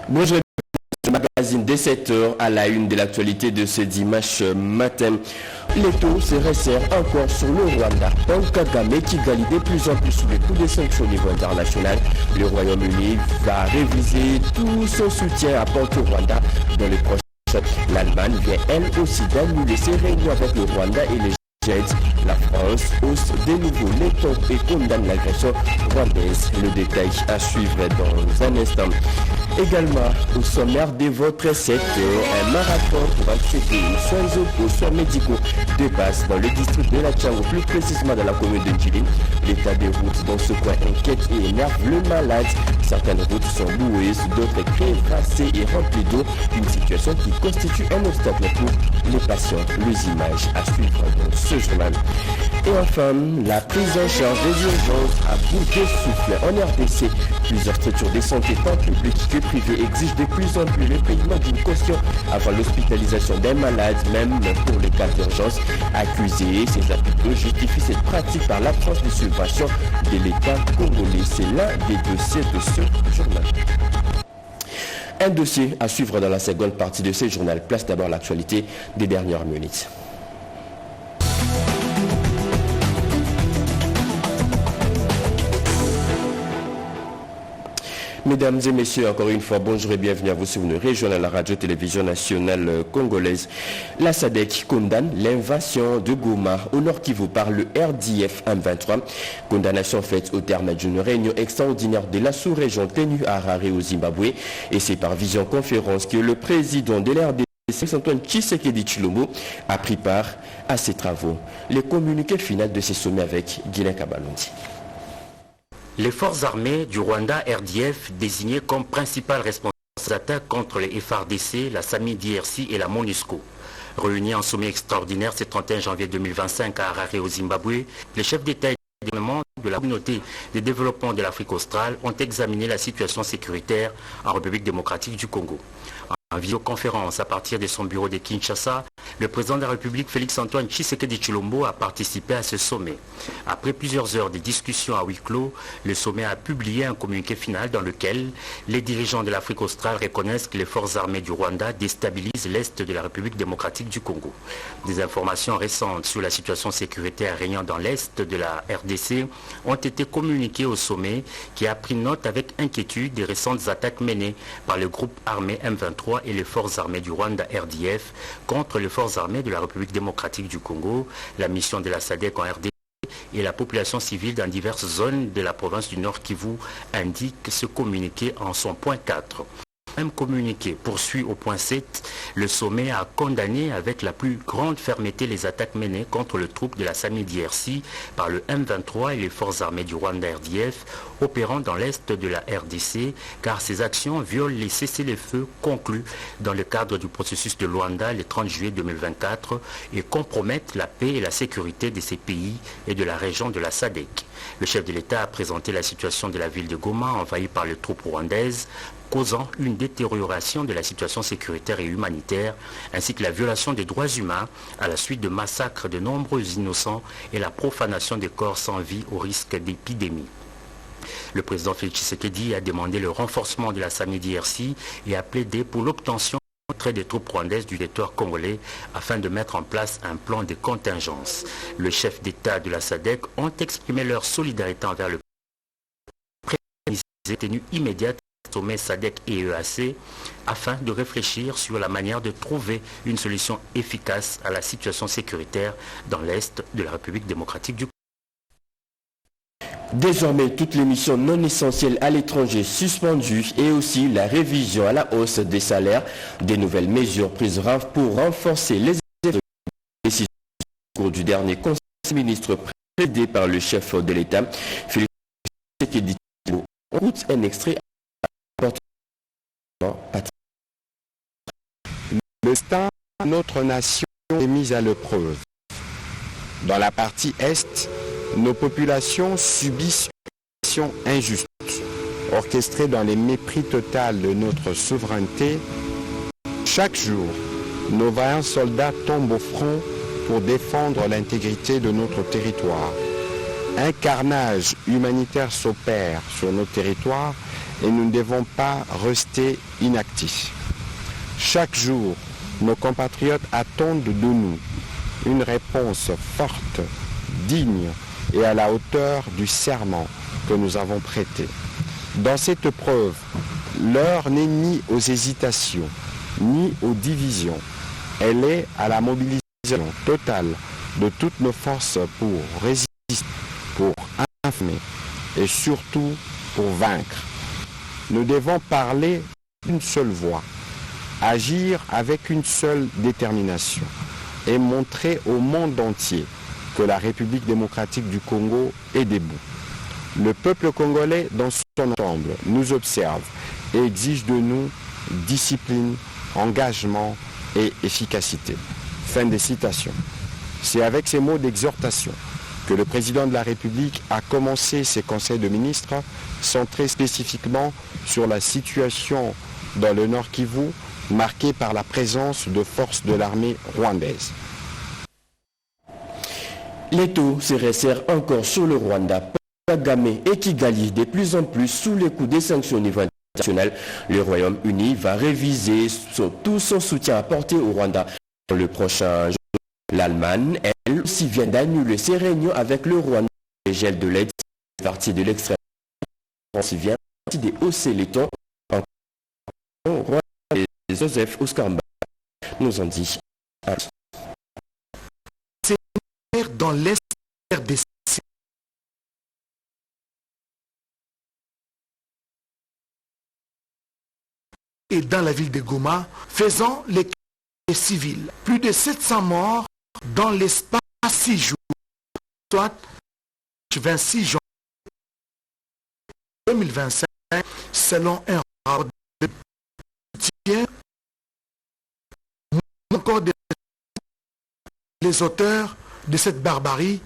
Bonjour, le magazine des 7h à la une de l'actualité de ce dimanche matin. Les taux se resserrent encore sur le Rwanda. Paul Kagame qui gagne de plus en plus sous les coups de sanctions au niveau international. Le Royaume-Uni va réviser tout son soutien apporté au Rwanda dans les prochains. L'Allemagne vient elle aussi d'annuler ses réunions avec le Rwanda et les G7. La France hausse de nouveau les taux et condamne l'agression rwandaise. Le détail à suivre dans un instant. Également, au sommaire de votre secteur, un marathon pour accéder aux soins médicaux de base dans le district de la Tchango, plus précisément dans la commune de Djilin. L'état des routes dans ce coin inquiète et énerve le malade. Certaines routes sont boueuses, d'autres crévassées et remplies d'eau. Une situation qui constitue un obstacle pour les patients. Les images à suivre dans ce journal. Et enfin, la prise en charge des urgences à bout de souffle en RDC. Plusieurs structures de santé, tant publiques que privées, exigent de plus en plus le paiement d'une caution avant l'hospitalisation d'un malade, même pour les cas d'urgence. Accusés, ces hôpitaux justifient cette pratique par l'absence de subvention de l'État congolais. C'est l'un des dossiers de ce journal. Un dossier à suivre dans la seconde partie de ce journal. Place d'abord l'actualité des dernières minutes. Mesdames et messieurs, encore une fois, bonjour et bienvenue à vous sur une régionale, la radio-télévision nationale congolaise. La SADC condamne l'invasion de Goma au Nord Kivu par le RDF M23. Condamnation faite au terme d'une réunion extraordinaire de la sous-région tenue à Harare au Zimbabwe. Et c'est par visioconférence que le président de l'RDC, Félix-Antoine Tshisekedi Tshilombo, a pris part à ces travaux. Le communiqué final de ces sommets avec Guilain Kabalondi. Les forces armées du Rwanda RDF, désignées comme principales responsables d'attaques contre les FARDC, la SAMI-DRC et la MONUSCO. Réunis en sommet extraordinaire ce 31 janvier 2025 à Harare au Zimbabwe, les chefs d'État et de gouvernement de la communauté de développement de l'Afrique australe ont examiné la situation sécuritaire en République démocratique du Congo. En visioconférence à partir de son bureau de Kinshasa, le président de la République Félix-Antoine Tshisekedi Tshilombo a participé à ce sommet. Après plusieurs heures de discussions à huis clos, le sommet a publié un communiqué final dans lequel les dirigeants de l'Afrique australe reconnaissent que les forces armées du Rwanda déstabilisent l'Est de la République démocratique du Congo. Des informations récentes sur la situation sécuritaire régnant dans l'Est de la RDC ont été communiquées au sommet qui a pris note avec inquiétude des récentes attaques menées par le groupe armé M23 et les forces armées du Rwanda RDF contre les forces armées de la République démocratique du Congo, la mission de la SADC en RDC et la population civile dans diverses zones de la province du Nord Kivu, indique ce communiqué en son point 4. Même communiqué poursuit au point 7, le sommet a condamné avec la plus grande fermeté les attaques menées contre le troupe de la SAMI-DRC par le M23 et les forces armées du Rwanda RDF opérant dans l'est de la RDC, car ces actions violent les cessez-le-feu conclus dans le cadre du processus de Luanda le 30 juillet 2024 et compromettent la paix et la sécurité de ces pays et de la région de la SADC. Le chef de l'État a présenté la situation de la ville de Goma envahie par les troupes rwandaises, causant une détérioration de la situation sécuritaire et humanitaire, ainsi que la violation des droits humains à la suite de massacres de nombreux innocents et la profanation des corps sans vie au risque d'épidémie. Le président Félix Tshisekedi a demandé le renforcement de la SAMI-DRC et a plaidé pour l'obtention des troupes rwandaises du territoire congolais afin de mettre en place un plan de contingence. Le chef d'État de la SADC ont exprimé leur solidarité envers le président tenu immédiate sommet SADC et EAC afin de réfléchir sur la manière de trouver une solution efficace à la situation sécuritaire dans l'Est de la République démocratique du Congo. Désormais, toutes les missions non essentielles à l'étranger suspendues et aussi la révision à la hausse des salaires, des nouvelles mesures prises pour renforcer les décisions au cours du dernier Conseil des ministres présidé par le chef de l'État, Félix Tshisekedi. On écoute un extrait. Le stade de notre nation est mis à l'épreuve. Dans la partie Est, nos populations subissent une situation injuste, orchestrée dans les mépris total de notre souveraineté. Chaque jour, nos vaillants soldats tombent au front pour défendre l'intégrité de notre territoire. Un carnage humanitaire s'opère sur nos territoires et nous ne devons pas rester inactifs. Chaque jour, nos compatriotes attendent de nous une réponse forte, digne et à la hauteur du serment que nous avons prêté. Dans cette preuve, l'heure n'est ni aux hésitations, ni aux divisions. Elle est à la mobilisation totale de toutes nos forces pour résister, pour informer et surtout pour vaincre. Nous devons parler d'une seule voix, agir avec une seule détermination et montrer au monde entier que la République démocratique du Congo est debout. Le peuple congolais dans son ensemble nous observe et exige de nous discipline, engagement et efficacité. Fin des citations. C'est avec ces mots d'exhortation que le président de la République a commencé ses conseils de ministres centrés spécifiquement sur la situation dans le Nord Kivu, marquée par la présence de forces de l'armée rwandaise. Les taux se resserrent encore sur le Rwanda. Kagame et Kigali de plus en plus sous les coups des sanctions au niveau international. Le Royaume-Uni va réviser tout son soutien apporté au Rwanda dans le prochain jour. L'Allemagne, elle aussi, vient d'annuler ses réunions avec le Rwanda. Le gel de l'aide partie de l'extrême France vient de hausser les tons en Rwanda. Joseph Oskamba nous en dit. C'est dans l'est RDC. Et dans la ville de Goma, faisant les civils. Plus de 700 morts dans l'espace 6 jours, soit 26 janvier 2025, selon un rapport de soutien. Encore les auteurs de cette barbarie,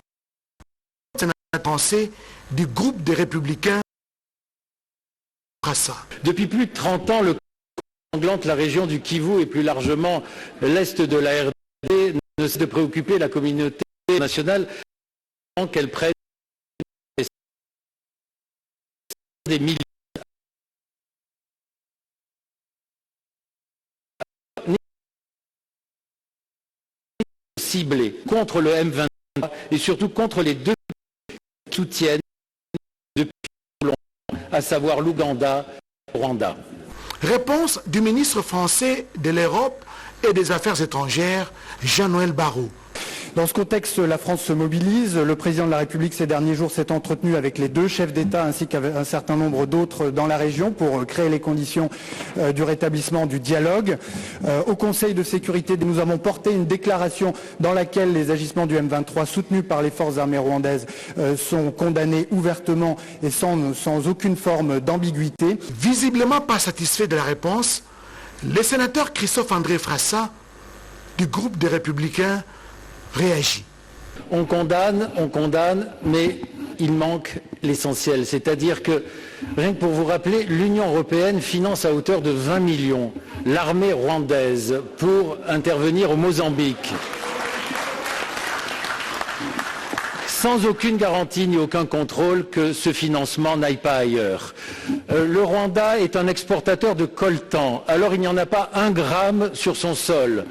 c'est la pensée du groupe des Républicains. Depuis plus de 30 ans, le sanglante la région du Kivu et plus largement l'est de la RDC ne cesse de préoccuper la communauté nationale qu'elle prenne des milliers ciblés contre le M23 et surtout contre les deux qui soutiennent depuis longtemps, à savoir l'Ouganda et le Rwanda. Réponse du ministre français de l'Europe et des Affaires étrangères, Jean-Noël Barrot. Dans ce contexte, la France se mobilise. Le président de la République ces derniers jours s'est entretenu avec les deux chefs d'État ainsi qu'un certain nombre d'autres dans la région pour créer les conditions du rétablissement du dialogue. Au Conseil de sécurité, nous avons porté une déclaration dans laquelle les agissements du M23 soutenus par les forces armées rwandaises sont condamnés ouvertement et sans aucune forme d'ambiguïté. Visiblement pas satisfait de la réponse, le sénateur Christophe-André Frassa du groupe des Républicains réagit. On condamne, mais il manque l'essentiel. C'est-à-dire que, rien que pour vous rappeler, l'Union européenne finance à hauteur de 20 millions l'armée rwandaise pour intervenir au Mozambique. Sans aucune garantie ni aucun contrôle que ce financement n'aille pas ailleurs. Le Rwanda est un exportateur de coltan, alors il n'y en a pas un gramme sur son sol.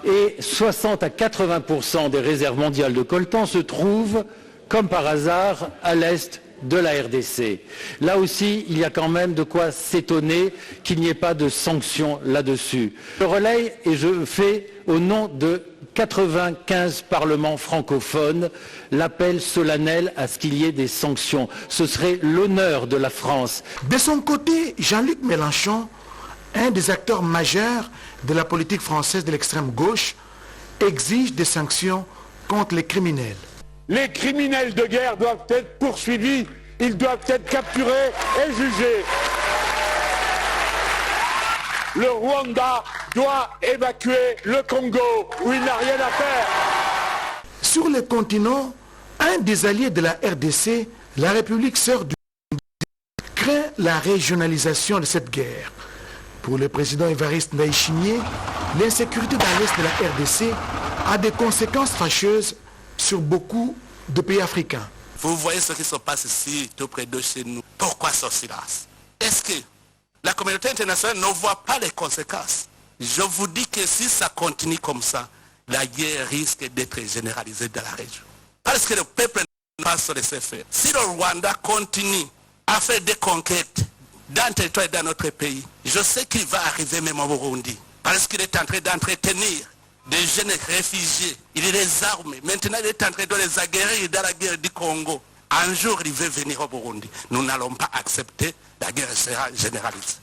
Et 60 à 80% des réserves mondiales de coltan se trouvent, comme par hasard, à l'est de la RDC. Là aussi, il y a quand même de quoi s'étonner qu'il n'y ait pas de sanctions là-dessus. Je relaye et je fais au nom de 95 parlements francophones l'appel solennel à ce qu'il y ait des sanctions. Ce serait l'honneur de la France. De son côté, Jean-Luc Mélenchon, un des acteurs majeurs de la politique française de l'extrême gauche, exige des sanctions contre les criminels. Les criminels de guerre doivent être poursuivis, ils doivent être capturés et jugés. Le Rwanda doit évacuer le Congo où il n'a rien à faire. Sur le continent, un des alliés de la RDC, la République sœur du craint la régionalisation de cette guerre. Pour le président Évariste Ndayishimiye, l'insécurité dans l'est de la RDC a des conséquences fâcheuses sur beaucoup de pays africains. Vous voyez ce qui se passe ici, tout près de chez nous. Pourquoi ce silence? Est-ce que la communauté internationale ne voit pas les conséquences? Je vous dis que si ça continue comme ça, la guerre risque d'être généralisée dans la région. Parce que le peuple ne va pas se laisser faire. Si le Rwanda continue à faire des conquêtes dans le territoire et dans notre pays, je sais qu'il va arriver même au Burundi. Parce qu'il est en train d'entretenir des jeunes réfugiés. Il les arme. Maintenant, il est en train de les aguerrir dans la guerre du Congo. Un jour, il veut venir au Burundi. Nous n'allons pas accepter la guerre généralisée.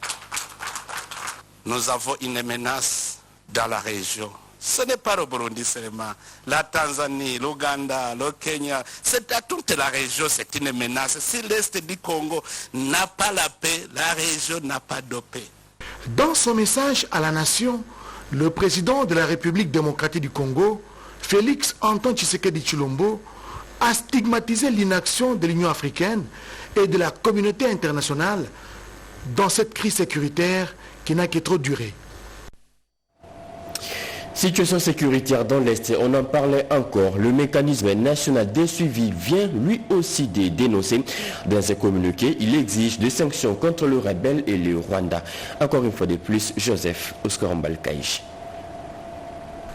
Nous avons une menace dans la région. Ce n'est pas le Burundi seulement. La Tanzanie, l'Ouganda, le Kenya, c'est à toute la région, c'est une menace. Si l'Est du Congo n'a pas la paix, la région n'a pas de paix. Dans son message à la nation, le président de la République démocratique du Congo, Félix Antoine Tshisekedi Tshilombo, a stigmatisé l'inaction de l'Union africaine et de la communauté internationale dans cette crise sécuritaire qui n'a que trop duré. Situation sécuritaire dans l'Est, on en parlait encore. Le mécanisme national de suivi vient lui aussi de dénoncer. Dans un communiqué, il exige des sanctions contre le rebelle et le Rwanda. Encore une fois de plus, Joseph Oscar Mbalkaïch.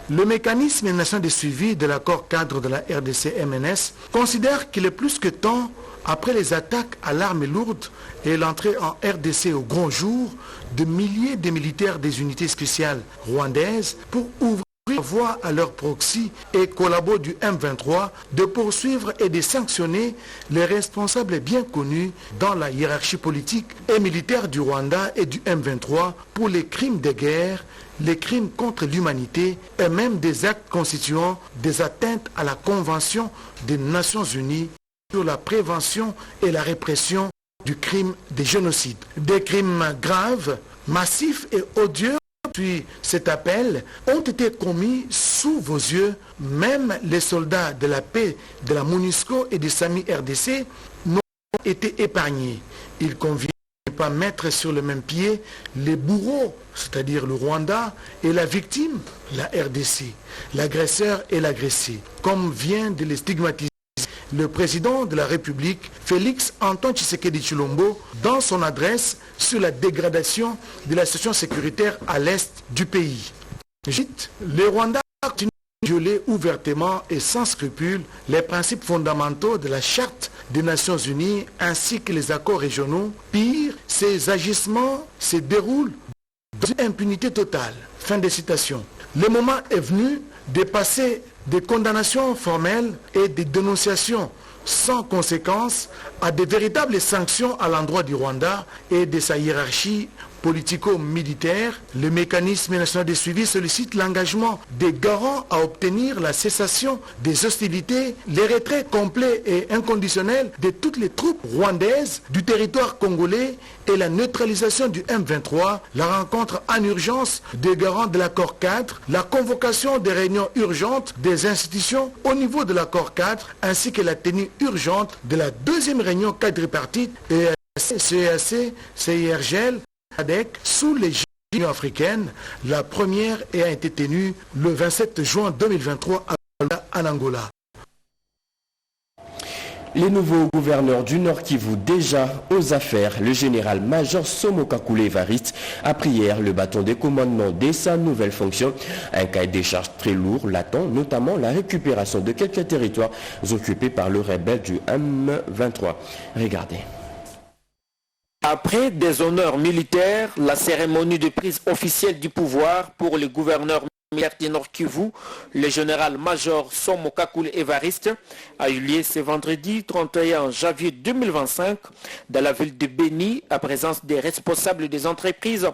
Le mécanisme national de suivi de l'accord cadre de la RDC-MNS considère qu'il est plus que temps, après les attaques à l'arme lourde et l'entrée en RDC au grand jour de milliers de militaires des unités spéciales rwandaises pour ouvrir la voie à leurs proxys et collabos du M23, de poursuivre et de sanctionner les responsables bien connus dans la hiérarchie politique et militaire du Rwanda et du M23 pour les crimes de guerre, les crimes contre l'humanité et même des actes constituant des atteintes à la Convention des Nations Unies sur la prévention et la répression du crime des génocides. Des crimes graves, massifs et odieux, puis cet appel, ont été commis sous vos yeux. Même les soldats de la paix de la MONUSCO et du SAMI RDC n'ont pas été épargnés. Il convient de ne pas mettre sur le même pied les bourreaux, c'est-à-dire le Rwanda, et la victime, la RDC, l'agresseur et l'agressé, comme vient de les stigmatiser le président de la République, Félix Antoine Tshisekedi Tshilombo, dans son adresse sur la dégradation de la situation sécuritaire à l'est du pays. Le Rwanda continue de violer ouvertement et sans scrupule les principes fondamentaux de la Charte des Nations Unies ainsi que les accords régionaux. Pire, ces agissements se déroulent dans une impunité totale. Fin de citation. Le moment est venu de passer des condamnations formelles et des dénonciations sans conséquence à de véritables sanctions à l'endroit du Rwanda et de sa hiérarchie politico-militaire. Le mécanisme national de suivi sollicite l'engagement des garants à obtenir la cessation des hostilités, les retraits complets et inconditionnels de toutes les troupes rwandaises du territoire congolais et la neutralisation du M23, la rencontre en urgence des garants de l'accord cadre, la convocation des réunions urgentes des institutions au niveau de l'accord cadre, ainsi que la tenue urgente de la deuxième réunion quadripartite CEAC, CIRGL, sous l'égide de l'Union africaine. La première a été tenue le 27 juin 2023 en Angola. Les nouveaux gouverneurs du Nord Kivu déjà aux affaires, le général-major Somo Kakule Evariste a pris hier le bâton des commandements de sa nouvelle fonction. Un cahier des charges très lourd l'attend, notamment la récupération de quelques territoires occupés par le rebelle du M23. Regardez. Après des honneurs militaires, la cérémonie de prise officielle du pouvoir pour le gouverneur militaire du Nord Kivu, le général-major Somo Kakule Evariste, a eu lieu ce vendredi 31 janvier 2025 dans la ville de Beni, à présence des responsables des entreprises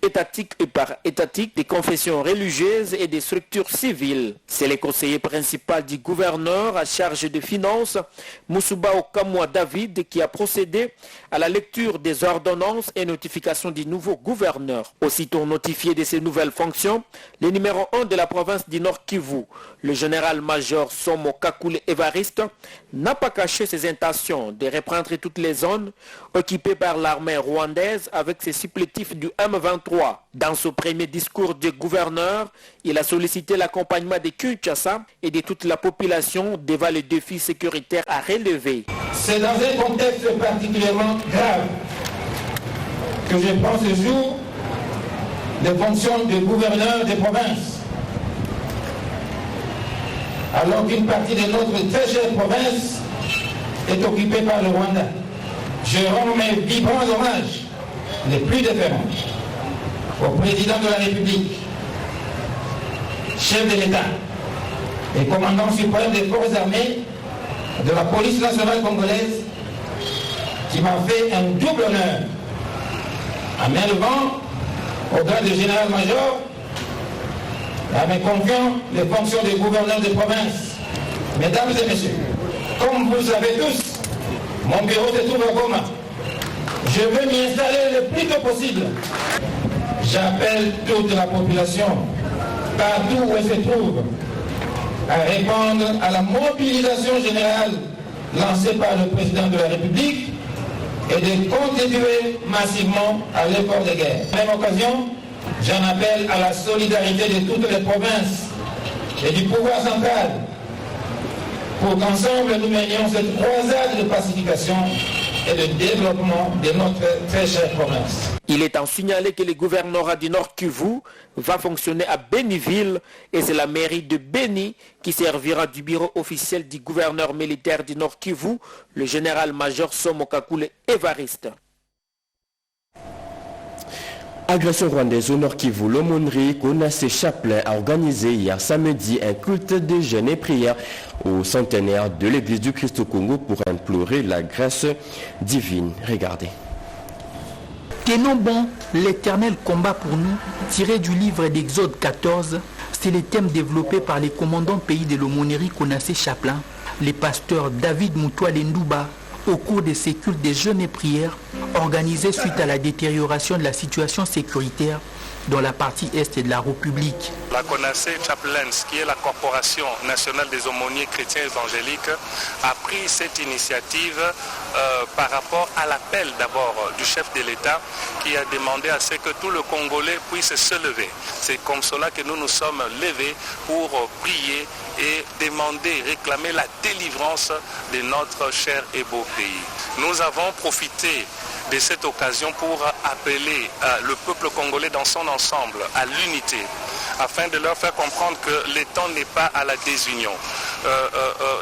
étatiques et para-étatiques, des confessions religieuses et des structures civiles. C'est le conseiller principal du gouverneur à charge des finances, Moussouba Okamwa David, qui a procédé à la lecture des ordonnances et notifications du nouveau gouverneur. Aussitôt notifié de ses nouvelles fonctions, le numéro numéro 1 de la province du Nord Kivu, le général-major Somo Kakule Evariste, n'a pas caché ses intentions de reprendre toutes les zones occupées par l'armée rwandaise avec ses supplétifs du M23. Dans ce premier discours du gouverneur, il a sollicité l'accompagnement de Kinshasa et de toute la population devant les défis sécuritaires à relever. C'est dans un contexte particulièrement grave que je prends ce jour les fonctions de gouverneur des provinces. Alors qu'une partie de notre très chère province est occupée par le Rwanda. Je rends mes vibrants hommages les plus déférents au président de la République, chef de l'État et commandant suprême des forces armées de la police nationale congolaise, qui m'a fait un double honneur en m'élevant au grade de général-major et en me confiant les fonctions de gouverneur de province. Mesdames et messieurs, comme vous le savez tous, mon bureau se trouve à Goma. Je veux m'y installer le plus tôt possible. J'appelle toute la population, partout où elle se trouve, à répondre à la mobilisation générale lancée par le président de la République et de contribuer massivement à l'effort de guerre. À la même occasion, j'en appelle à la solidarité de toutes les provinces et du pouvoir central pour qu'ensemble nous menions cette croisade de pacification et de développement de notre très chère province. Il est en signalé que le gouvernorat du Nord Kivu va fonctionner à Béniville et c'est la mairie de Béni qui servira du bureau officiel du gouverneur militaire du Nord Kivu, le général-major Somo Kakule Evariste. Agression rwandaise au Nord Kivu, l'aumônerie Konase Chaplain a organisé hier samedi un culte de jeûne et prière au centenaire de l'église du Christ au Congo pour implorer la grâce divine. Regardez. Tenons bon, l'Éternel combat pour nous, tiré du livre d'Exode 14, c'est le thème développé par les commandants pays de l'aumônerie Konase Chaplain, les pasteurs David Moutoual Ndouba, au cours de ces cultes de jeûne et prières organisés suite à la détérioration de la situation sécuritaire dans la partie est de la République. La Konase Chaplains, qui est la Corporation nationale des aumôniers chrétiens évangéliques, a pris cette initiative par rapport à l'appel d'abord du chef de l'État qui a demandé à ce que tout le Congolais puisse se lever. C'est comme cela que nous nous sommes levés pour prier et demander, réclamer la délivrance de notre cher et beau pays. Nous avons profité de cette occasion pour appeler le peuple congolais dans son ensemble à l'unité, afin de leur faire comprendre que le temps n'est pas à la désunion.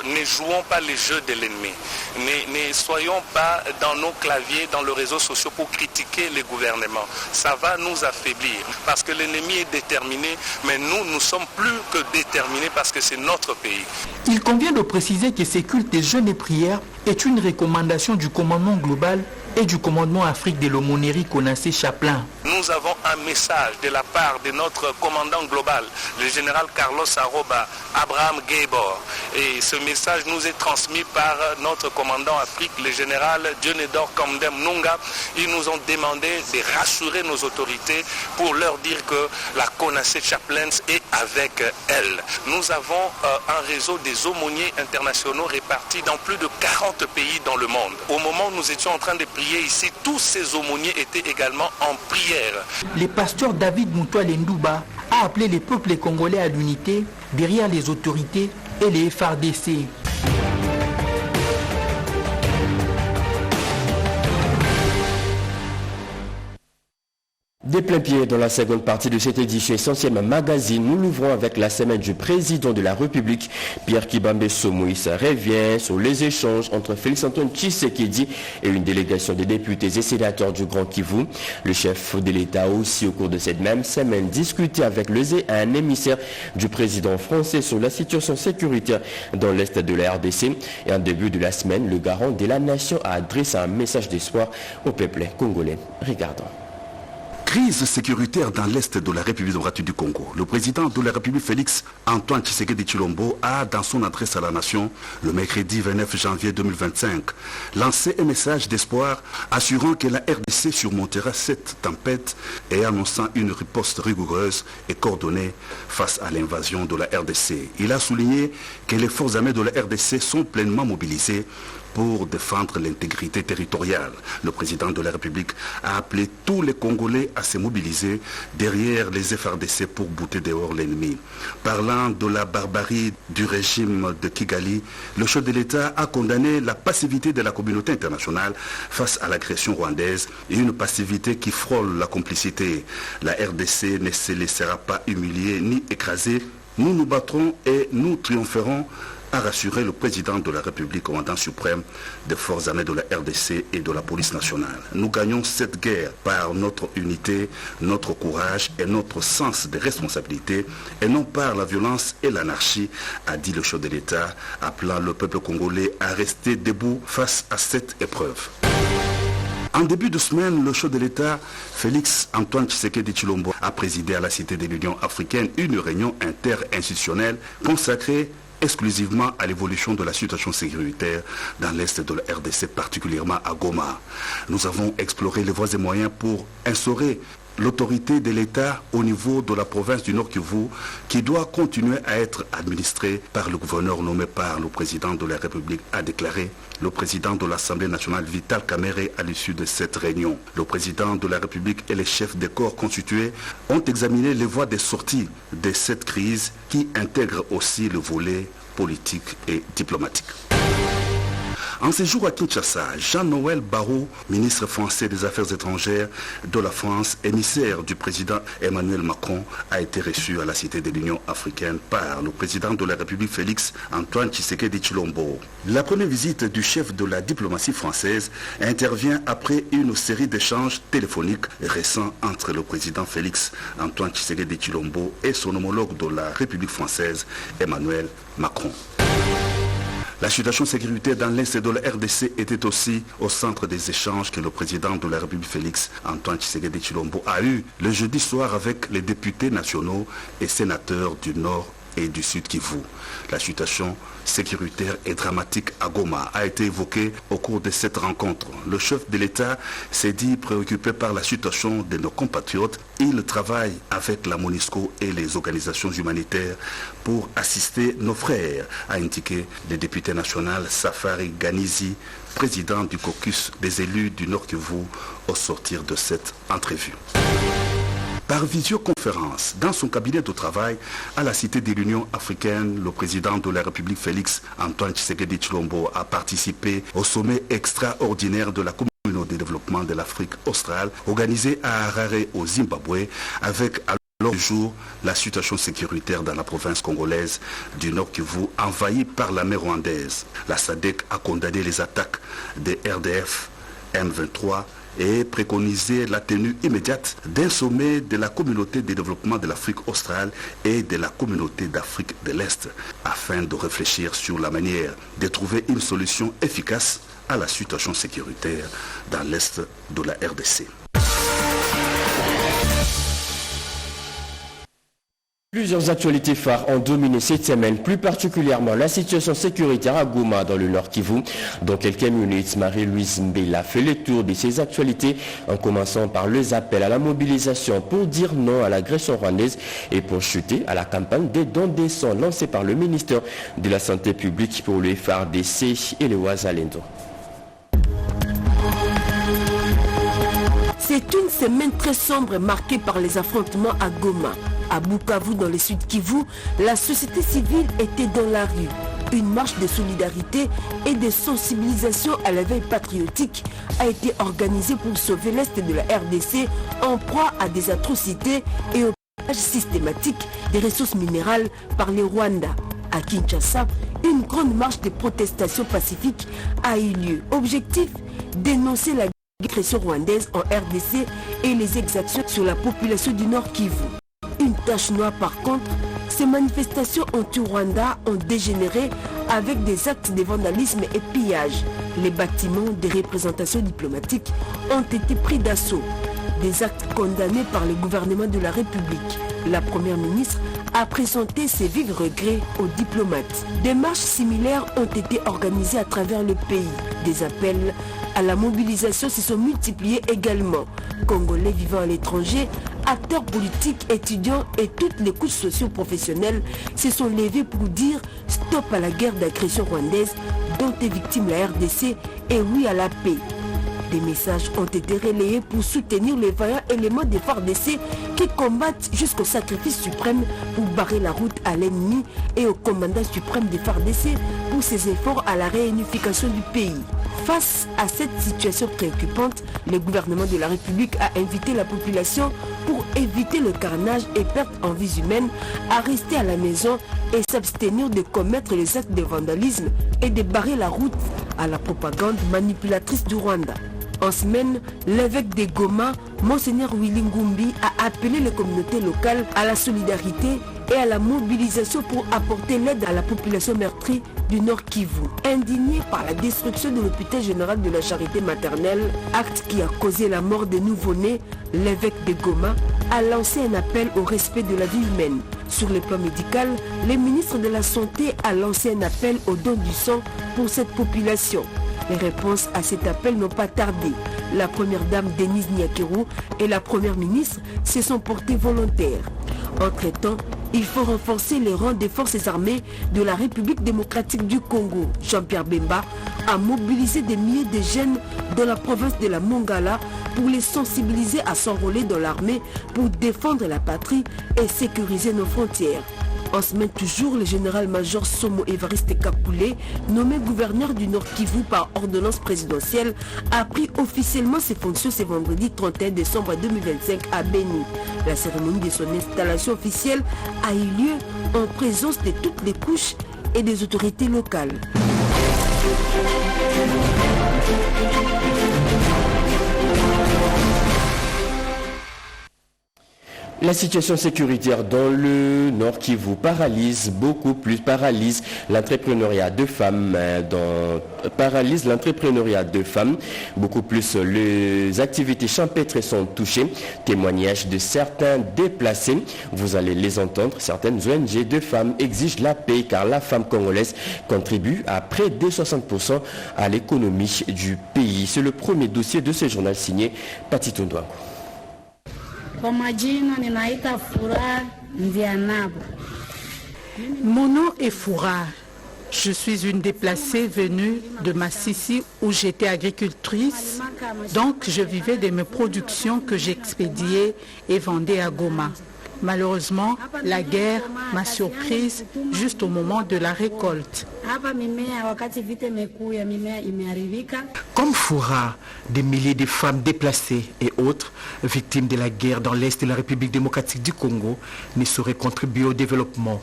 Ne jouons pas les jeux de l'ennemi. Ne soyons pas dans nos claviers, dans les réseaux sociaux pour critiquer les gouvernements. Ça va nous affaiblir parce que l'ennemi est déterminé, mais nous sommes plus que déterminés parce que c'est notre pays. Il convient de préciser que ces cultes de jeûne et prières est une recommandation du commandement global et du commandement Afrique de l'aumônerie Konase Chaplain. Nous avons un message de la part de notre commandant global, le général Carlos Aroba Abraham Gaybor. Et ce message nous est transmis par notre commandant Afrique, le général Dionedor Kamdem Nunga. Ils nous ont demandé de rassurer nos autorités pour leur dire que la Konase Chaplains est avec elles. Nous avons un réseau des aumôniers internationaux répartis dans plus de 40 pays dans le monde. Au moment où nous étions en train de prier ici, tous ces aumôniers étaient également en prière. Le pasteur David Moutoual Ndouba a appelé les peuples congolais à l'unité derrière les autorités et les FARDC. Des pleins pieds dans la seconde partie de cette édition essentiellement magazine, nous l'ouvrons avec la semaine du président de la République, Pierre Kibambe Somoïs, revient sur les échanges entre Félix-Antoine Tshisekedi et une délégation des députés et sénateurs du Grand Kivu. Le chef de l'État a aussi, au cours de cette même semaine, discuté avec un émissaire du président français sur la situation sécuritaire dans l'est de la RDC. Et en début de la semaine, le garant de la nation a adressé un message d'espoir au peuple congolais. Regardons. Crise sécuritaire dans l'Est de la République démocratique du Congo. Le président de la République Félix Antoine Tshisekedi Tshilombo a, dans son adresse à la nation, le mercredi 29 janvier 2025, lancé un message d'espoir assurant que la RDC surmontera cette tempête et annonçant une riposte rigoureuse et coordonnée face à l'invasion de la RDC. Il a souligné que les forces armées de la RDC sont pleinement mobilisées pour défendre l'intégrité territoriale. Le président de la République a appelé tous les Congolais à se mobiliser derrière les FARDC pour bouter dehors l'ennemi. Parlant de la barbarie du régime de Kigali, le chef de l'État a condamné la passivité de la communauté internationale face à l'agression rwandaise et une passivité qui frôle la complicité. La RDC ne se laissera pas humilier ni écraser. Nous nous battrons et nous triompherons, a rassuré le président de la République, commandant suprême des forces armées de la RDC et de la police nationale. Nous gagnons cette guerre par notre unité, notre courage et notre sens de responsabilité, et non par la violence et l'anarchie, a dit le chef de l'État, appelant le peuple congolais à rester debout face à cette épreuve. En début de semaine, le chef de l'État, Félix Antoine Tshisekedi Tshilombo, a présidé à la Cité de l'Union africaine une réunion interinstitutionnelle consacrée exclusivement à l'évolution de la situation sécuritaire dans l'Est de la RDC, particulièrement à Goma. Nous avons exploré les voies et moyens pour instaurer l'autorité de l'État au niveau de la province du Nord Kivu, qui doit continuer à être administrée par le gouverneur nommé par le président de la République, a déclaré le président de l'Assemblée nationale Vital Kamerhe à l'issue de cette réunion. Le président de la République et les chefs des corps constitués ont examiné les voies de sortie de cette crise qui intègre aussi le volet politique et diplomatique. En séjour à Kinshasa, Jean-Noël Barrot, ministre français des Affaires étrangères de la France, émissaire du président Emmanuel Macron, a été reçu à la Cité de l'Union africaine par le président de la République Félix Antoine Tshisekedi Tshilombo. La première visite du chef de la diplomatie française intervient après une série d'échanges téléphoniques récents entre le président Félix Antoine Tshisekedi Tshilombo et son homologue de la République française, Emmanuel Macron. La situation sécuritaire dans l'Est de la RDC était aussi au centre des échanges que le président de la République Félix Antoine Tshisekedi Tshilombo a eu le jeudi soir avec les députés nationaux et sénateurs du Nord et du Sud Kivu. La situation sécuritaire et dramatique à Goma a été évoquée au cours de cette rencontre. Le chef de l'État s'est dit préoccupé par la situation de nos compatriotes. Il travaille avec la MONUSCO et les organisations humanitaires pour assister nos frères, a indiqué le député national Safari Ganizi, président du caucus des élus du Nord Kivu, au sortir de cette entrevue. Par visioconférence, dans son cabinet de travail à la Cité de l'Union africaine, le président de la République Félix Antoine Tshisekedi Tshilombo a participé au sommet extraordinaire de la communauté de développement de l'Afrique australe organisé à Harare au Zimbabwe, avec à l'ordre du jour la situation sécuritaire dans la province congolaise du Nord Kivu envahie par l'armée rwandaise. La SADC a condamné les attaques des RDF M23 et préconiser la tenue immédiate d'un sommet de la communauté de développement de l'Afrique australe et de la communauté d'Afrique de l'Est afin de réfléchir sur la manière de trouver une solution efficace à la situation sécuritaire dans l'Est de la RDC. Plusieurs actualités phares ont dominé cette semaine, plus particulièrement la situation sécuritaire à Goma dans le Nord Kivu. Dans quelques minutes, Marie-Louise Mbela fait le tour de ces actualités en commençant par les appels à la mobilisation pour dire non à l'agression rwandaise et pour chuter à la campagne des dons des sangs lancée par le ministère de la Santé publique pour le FARDC et le Ouazalendo. C'est une semaine très sombre marquée par les affrontements à Goma. À Bukavu, dans le sud Kivu, la société civile était dans la rue. Une marche de solidarité et de sensibilisation à la veille patriotique a été organisée pour sauver l'Est de la RDC en proie à des atrocités et au pillage systématique des ressources minérales par les Rwandais. À Kinshasa, une grande marche de protestation pacifique a eu lieu. Objectif, dénoncer la agression rwandaise en RDC et les exactions sur la population du Nord Kivu. Une tache noire par contre, ces manifestations anti-Rwanda ont dégénéré avec des actes de vandalisme et pillage. Les bâtiments des représentations diplomatiques ont été pris d'assaut. des actes condamnés par le gouvernement de la République. La première ministre a présenté ses vifs regrets aux diplomates. Des marches similaires ont été organisées à travers le pays. Des appels à la mobilisation se sont multipliés également. Congolais vivant à l'étranger, acteurs politiques, étudiants et toutes les couches socio-professionnelles se sont levés pour dire stop à la guerre d'agression rwandaise dont est victime la RDC et oui à la paix. Des messages ont été relayés pour soutenir les vaillants éléments des FARDC qui combattent jusqu'au sacrifice suprême pour barrer la route à l'ennemi et au commandant suprême des FARDC pour ses efforts à la réunification du pays. Face à cette situation préoccupante, le gouvernement de la République a invité la population pour éviter le carnage et perte en vies humaines à rester à la maison et s'abstenir de commettre les actes de vandalisme et de barrer la route à la propagande manipulatrice du Rwanda. En semaine, l'évêque de Goma, Monseigneur Willy Ngumbi, a appelé les communautés locales à la solidarité et à la mobilisation pour apporter l'aide à la population meurtrie du Nord Kivu. Indigné par la destruction de l'hôpital général de la charité maternelle, acte qui a causé la mort des nouveau-nés, l'évêque de Goma a lancé un appel au respect de la vie humaine. Sur le plan médical, le ministre de la Santé a lancé un appel au don du sang pour cette population. Les réponses à cet appel n'ont pas tardé. La première dame Denise Nyakirou et la première ministre se sont portées volontaires. Entre-temps, il faut renforcer les rangs des forces armées de la République démocratique du Congo. Jean-Pierre Bemba a mobilisé des milliers de jeunes dans la province de la Mongala pour les sensibiliser à s'enrôler dans l'armée pour défendre la patrie et sécuriser nos frontières. En semaine toujours, le général-major Somo Évariste Kapoulé, nommé gouverneur du Nord Kivu par ordonnance présidentielle, a pris officiellement ses fonctions ce vendredi 31 décembre 2025 à Beni. La cérémonie de son installation officielle a eu lieu en présence de toutes les couches et des autorités locales. La situation sécuritaire dans le Nord Kivu paralyse l'entrepreneuriat de femmes, beaucoup plus les activités champêtres sont touchées. Témoignages de certains déplacés, vous allez les entendre. Certaines ONG de femmes exigent la paix car la femme congolaise contribue à près de 60% à l'économie du pays. C'est le premier dossier de ce journal signé Pati Tundwango. Mon nom est Foura. Je suis une déplacée venue de Massissi où j'étais agricultrice. Donc je vivais de mes productions que j'expédiais et vendais à Goma. Malheureusement, la guerre m'a surprise juste au moment de la récolte. Comme Foura, des milliers de femmes déplacées et autres, victimes de la guerre dans l'Est de la République démocratique du Congo, ne sauraient contribuer au développement.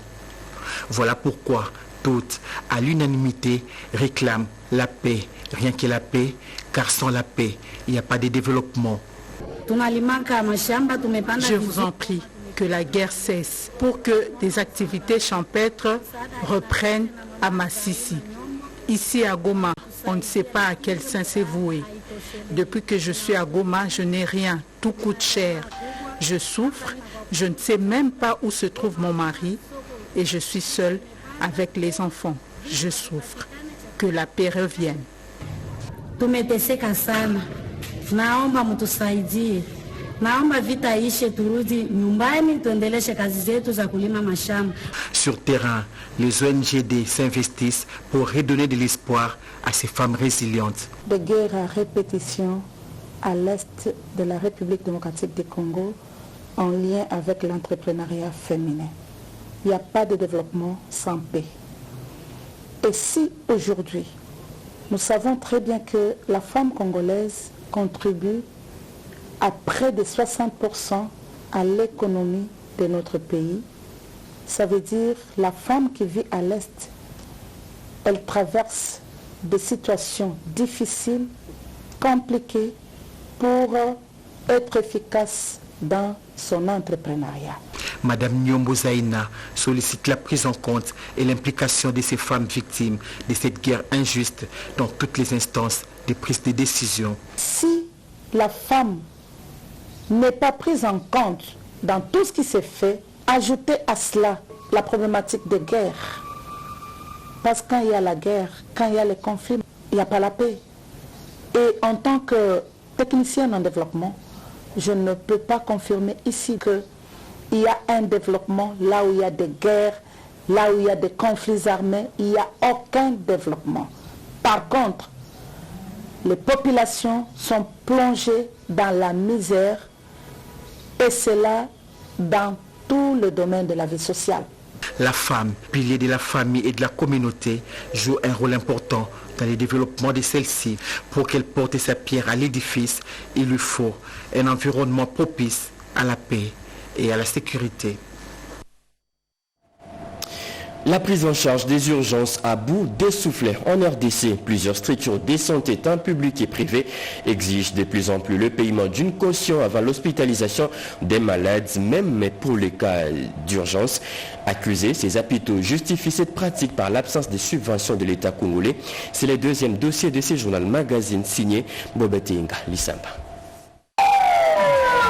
Voilà pourquoi toutes, à l'unanimité, réclament la paix. Rien que la paix, car sans la paix, il n'y a pas de développement. Je vous en prie, que la guerre cesse pour que des activités champêtres reprennent à Massissi. Ici à Goma, on ne sait pas à quel saint s'est voué. Depuis que je suis à Goma, je n'ai rien, tout coûte cher. Je souffre, je ne sais même pas où se trouve mon mari et je suis seule avec les enfants. Je souffre. Que la paix revienne. Sur terrain, les ONGD s'investissent pour redonner de l'espoir à ces femmes résilientes. Des guerres à répétition à l'est de la République démocratique du Congo en lien avec l'entrepreneuriat féminin. Il n'y a pas de développement sans paix. Et si aujourd'hui, nous savons très bien que la femme congolaise contribue à près de 60% à l'économie de notre pays, ça veut dire la femme qui vit à l'Est, elle traverse des situations difficiles, compliquées pour être efficace dans son entrepreneuriat. Madame Nyombo Zaina sollicite la prise en compte et l'implication de ces femmes victimes de cette guerre injuste dans toutes les instances de prise de décision. Si la femme n'est pas prise en compte dans tout ce qui s'est fait. Ajoutez à cela la problématique de guerre. Parce que quand il y a la guerre, quand il y a les conflits, il n'y a pas la paix. Et en tant que technicienne en développement, je ne peux pas confirmer ici qu'il y a un développement là où il y a des guerres, là où il y a des conflits armés, il n'y a aucun développement. Par contre, les populations sont plongées dans la misère et cela dans tout le domaine de la vie sociale. La femme, pilier de la famille et de la communauté, joue un rôle important dans le développement de celle-ci. Pour qu'elle porte sa pierre à l'édifice, il lui faut un environnement propice à la paix et à la sécurité. La prise en charge des urgences à bout d'essouffler en RDC. Plusieurs structures de santé, tant publiques et privées, exigent de plus en plus le paiement d'une caution avant l'hospitalisation des malades, même pour les cas d'urgence. Accusés, ces hôpitaux justifient cette pratique par l'absence de subventions de l'État congolais. C'est le deuxième dossier de ce journal magazine signé Bobetinga Lissamba.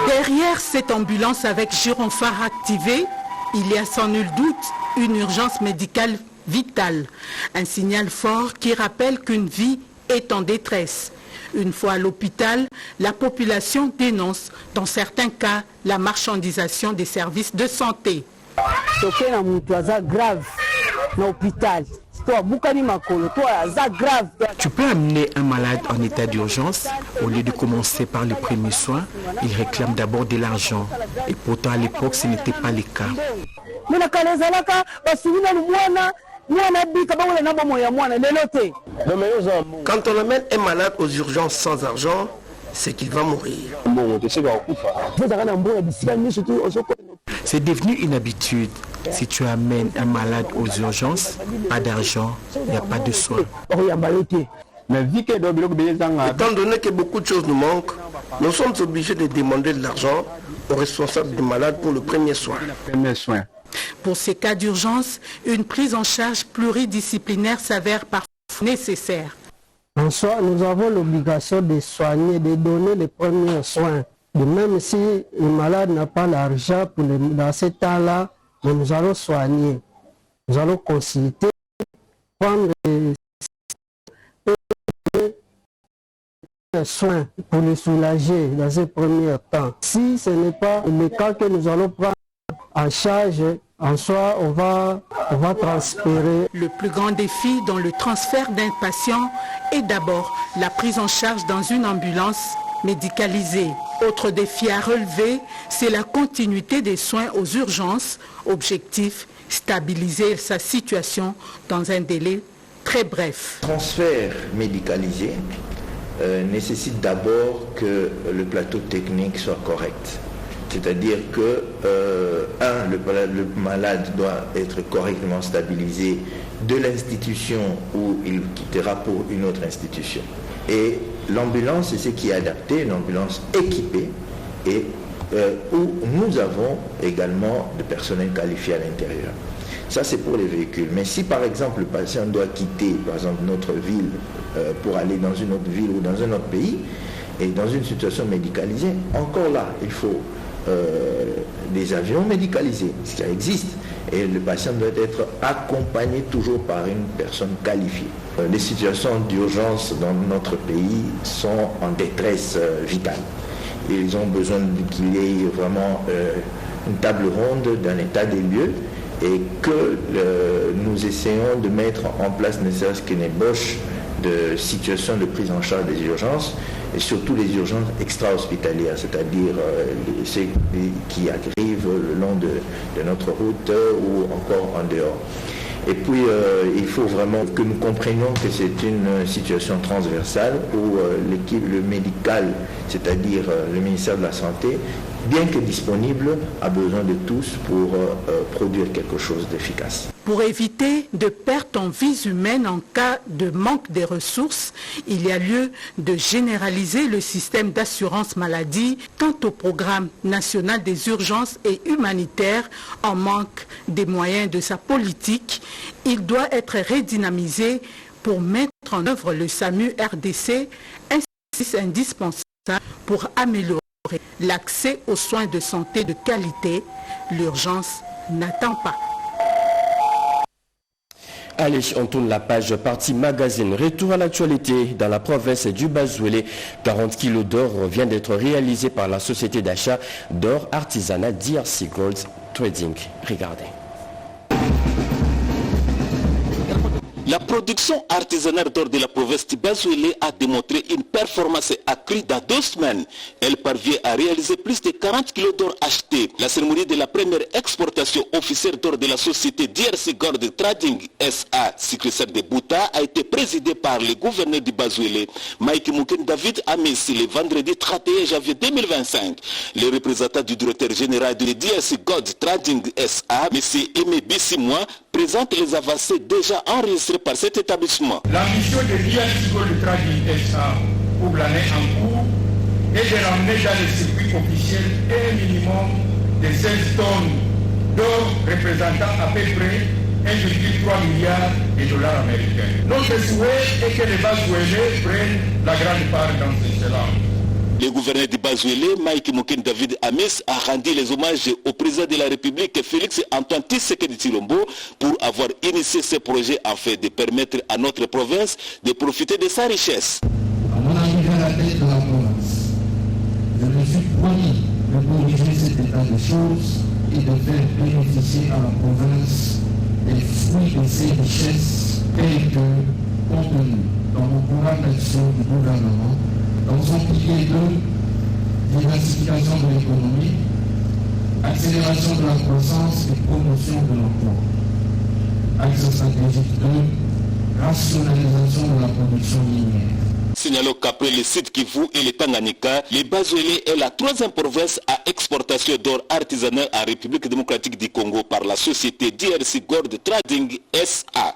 Derrière cette ambulance avec gyrophare activé, il y a sans nul doute une urgence médicale vitale. Un signal fort qui rappelle qu'une vie est en détresse. Une fois à l'hôpital, la population dénonce, dans certains cas, la marchandisation des services de santé. Tu peux amener un malade en état d'urgence. Au lieu de commencer par les premiers soins, il réclame d'abord de l'argent. Et pourtant à l'époque, ce n'était pas le cas. Quand on amène un malade aux urgences sans argent, c'est qu'il va mourir. C'est devenu une habitude. Si tu amènes un malade aux urgences, pas d'argent, il n'y a pas de soins. Étant donné que beaucoup de choses nous manquent, nous sommes obligés de demander de l'argent aux responsables des malades pour le premier soin. Pour ces cas d'urgence, une prise en charge pluridisciplinaire s'avère parfois nécessaire. En soi, nous avons l'obligation de soigner, de donner les premiers soins. Et même si le malade n'a pas l'argent dans cet temps-là, nous allons soigner. Nous allons consulter, prendre des soins pour le soulager dans ces premiers temps. Si ce n'est pas le cas que nous allons prendre en charge, en soi, on va transférer. Le plus grand défi dans le transfert d'un patient est d'abord la prise en charge dans une ambulance médicalisée. Autre défi à relever, c'est la continuité des soins aux urgences. Objectif, stabiliser sa situation dans un délai très bref. Le transfert médicalisé nécessite d'abord que le plateau technique soit correct. C'est-à-dire que, le malade doit être correctement stabilisé de l'institution où il quittera pour une autre institution. Et l'ambulance, c'est ce qui est adapté, une ambulance équipée et où nous avons également de personnel qualifié à l'intérieur. Ça, c'est pour les véhicules. Mais si, par exemple, le patient doit quitter, par exemple, notre ville pour aller dans une autre ville ou dans un autre pays, et dans une situation médicalisée, encore là, il faut des avions médicalisés, ça existe, et le patient doit être accompagné toujours par une personne qualifiée. Les situations d'urgence dans notre pays sont en détresse vitale. Ils ont besoin qu'il y ait vraiment une table ronde d'un état des lieux et que nous essayons de mettre en place ne serait-ce qu'une ébauche de situations de prise en charge des urgences et surtout les urgences extra-hospitalières, c'est-à-dire ceux qui arrivent le long de notre route ou encore en dehors. Et puis, il faut vraiment que nous comprenions que c'est une situation transversale où l'équipe, le médical, c'est-à-dire le ministère de la Santé, bien que disponible, a besoin de tous pour produire quelque chose d'efficace. Pour éviter de pertes en vies humaines en cas de manque des ressources, il y a lieu de généraliser le système d'assurance maladie. Quant au programme national des urgences et humanitaires, en manque des moyens de sa politique, il doit être redynamisé pour mettre en œuvre le SAMU RDC, un service indispensable pour améliorer l'accès aux soins de santé de qualité. L'urgence n'attend pas. Allez, on tourne la page partie magazine. Retour à l'actualité dans la province du Bazouélé. 40 kilos d'or vient d'être réalisé par la société d'achat d'or artisanat DRC Gold Trading. Regardez. La production artisanale d'or de la province du Bazouélé a démontré une performance accrue dans 2 semaines. Elle parvient à réaliser plus de 40 kg d'or achetés. La cérémonie de la première exportation officielle d'or de la société DRC Gold Trading SA, succursale de Bouta, a été présidée par le gouverneur du Bazouélé, Mike Mouken David Amessi, le vendredi 31 janvier 2025. Le représentant du directeur général de DRC Gold Trading SA, M. Aimé Bissimois, présente les avancées déjà enregistrées par cet établissement. L'ambition de DRC Gold Trading SA pour l'année en cours est de ramener dans le circuit officiel un minimum de 16 tonnes d'or représentant à peu près 1,3 milliard de dollars américains. Notre souhait est que les Bazouélés prennent la grande part dans ce cela. Le gouverneur du Bazouélé, Mike Mouken David Ames, a rendu les hommages au président de la République, Félix Antoine Tshisekedi Tshilombo, pour avoir initié ce projet afin de permettre à notre province de profiter de sa richesse. À mon arrivée à la tête de la province, je me suis promis de corriger cet état de choses et de faire bénéficier à la province des fruits de ces richesses telles que contenues dans mon programme d'action du gouvernement, dans son pilier de diversification de l'économie, accélération de la croissance et promotion de l'emploi. Axe stratégique 2, rationalisation de la production minière. Signalons qu'après le site Kivu et le Tanganyika, le Bazouélé est la 3e province à exportation d'or artisanal en République démocratique du Congo par la société DRC Gold Trading SA.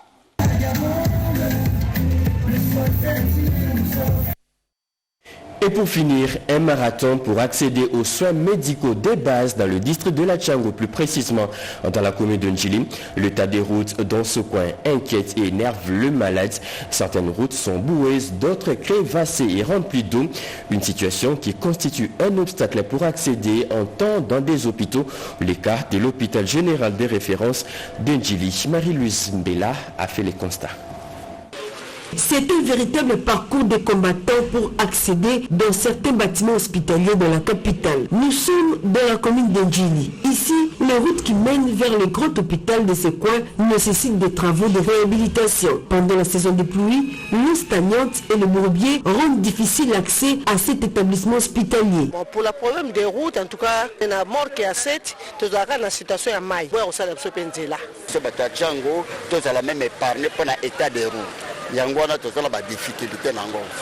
Et pour finir, un marathon pour accéder aux soins médicaux de base dans le district de la Tchango, plus précisément dans la commune de Ndjili. L'état des routes dans ce coin inquiète et énerve le malade. Certaines routes sont boueuses, d'autres crévassées et remplies d'eau. Une situation qui constitue un obstacle pour accéder en temps dans des hôpitaux. Le cas de l'hôpital général de référence de Ndjili. Marie-Louise Mbela a fait les constats. C'est un véritable parcours de combattants pour accéder dans certains bâtiments hospitaliers de la capitale. Nous sommes dans la commune d'Ndjili. Ici, les routes qui mènent vers le grand hôpital de ce coin nécessitent des travaux de réhabilitation. Pendant la saison de pluie, l'eau stagnante et le bourbier rendent difficile l'accès à cet établissement hospitalier. Bon, pour le problème des routes, en tout cas, il y a mort qui a 7, tu as la situation à Maï. Oui, on s'est dit là. Ce bateau Django, tu as la même épargne pour l'état des routes. Il y a une difficulté,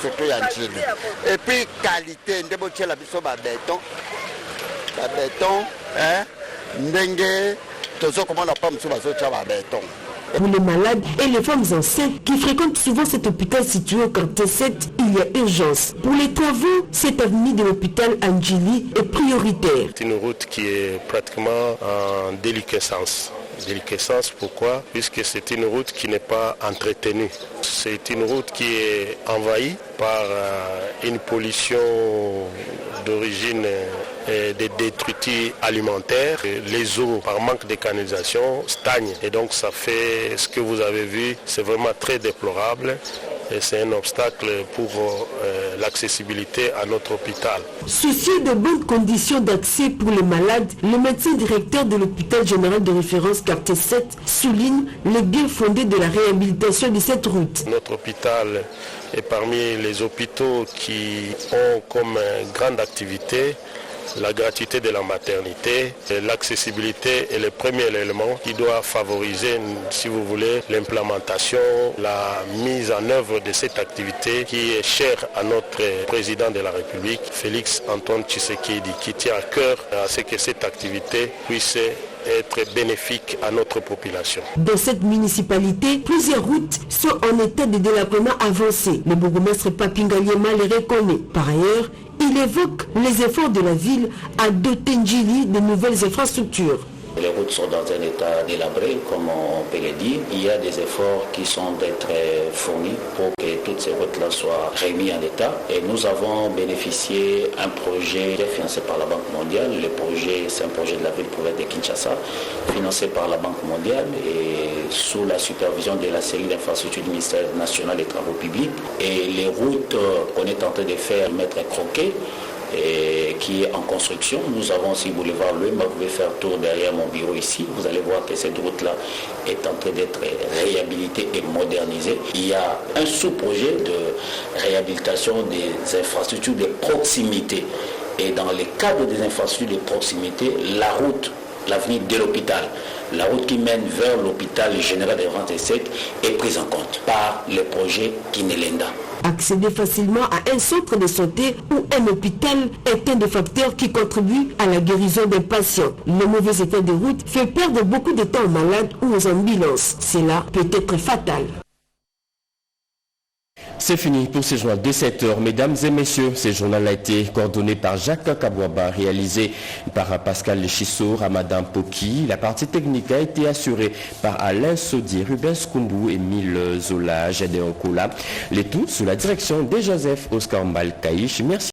surtout en Chili. Et puis, qualité, on a la béton. La béton, comment on n'a pas de béton. Pour les malades et les femmes enceintes qui fréquentent souvent cet hôpital situé au quartier 7, il y a urgence. Pour les travaux, cette avenue de l'hôpital Ndjili est prioritaire. C'est une route qui est pratiquement en déliquescence. Déliquescence, pourquoi? Puisque c'est une route qui n'est pas entretenue. C'est une route qui est envahie par une pollution d'origine des détritus alimentaires. Les eaux, par manque de canalisation, stagnent. Et donc ça fait ce que vous avez vu, c'est vraiment très déplorable. Et c'est un obstacle pour l'accessibilité à notre hôpital. Soucieux de bonnes conditions d'accès pour les malades, le médecin directeur de l'hôpital général de référence quartier 7 souligne le bien fondé de la réhabilitation de cette route. Notre hôpital est parmi les hôpitaux qui ont comme grande activité la gratuité de la maternité. L'accessibilité est le premier élément qui doit favoriser, si vous voulez, l'implémentation, la mise en œuvre de cette activité qui est chère à notre président de la République, Félix Antoine Tshisekedi, qui tient à cœur à ce que cette activité puisse être bénéfique à notre population. Dans cette municipalité, plusieurs routes sont en état de délabrement avancé. Le bourgmestre Papingaliema les reconnaît. Par ailleurs, il évoque les efforts de la ville à doter Ndjili de nouvelles infrastructures. Les routes sont dans un état délabré, comme on peut le dire. Il y a des efforts qui sont d'être fournis pour que toutes ces routes-là soient remises en état. Et nous avons bénéficié d'un projet financé par la Banque mondiale. Le projet, c'est un projet de la ville-province de Kinshasa, financé par la Banque mondiale et sous la supervision de la série d'infrastructures du ministère national des Travaux publics. Et les routes qu'on est en train de faire, mettre croquet, et qui est en construction. Nous avons aussi boulevard Loué, vous pouvez faire tour derrière mon bureau ici. Vous allez voir que cette route-là est en train d'être réhabilitée et modernisée. Il y a un sous-projet de réhabilitation des infrastructures de proximité. Et dans le cadre des infrastructures de proximité, la route, l'avenue de l'hôpital, la route qui mène vers l'hôpital général de 27 est prise en compte par le projet Kinelenda. Accéder facilement à un centre de santé ou un hôpital est un des facteurs qui contribuent à la guérison des patients. Le mauvais état de route fait perdre beaucoup de temps aux malades ou aux ambulances. Cela peut être fatal. C'est fini pour ce journal de 7h. Mesdames et messieurs, ce journal a été coordonné par Jacques Kabouaba, réalisé par Pascal Chissour, Ramadan Poki. La partie technique a été assurée par Alain Sodi, Rubens Koundou, Émile Zola, Gédéon Koula. Le tout sous la direction de Joseph Oscar Mbalkaïch. Merci.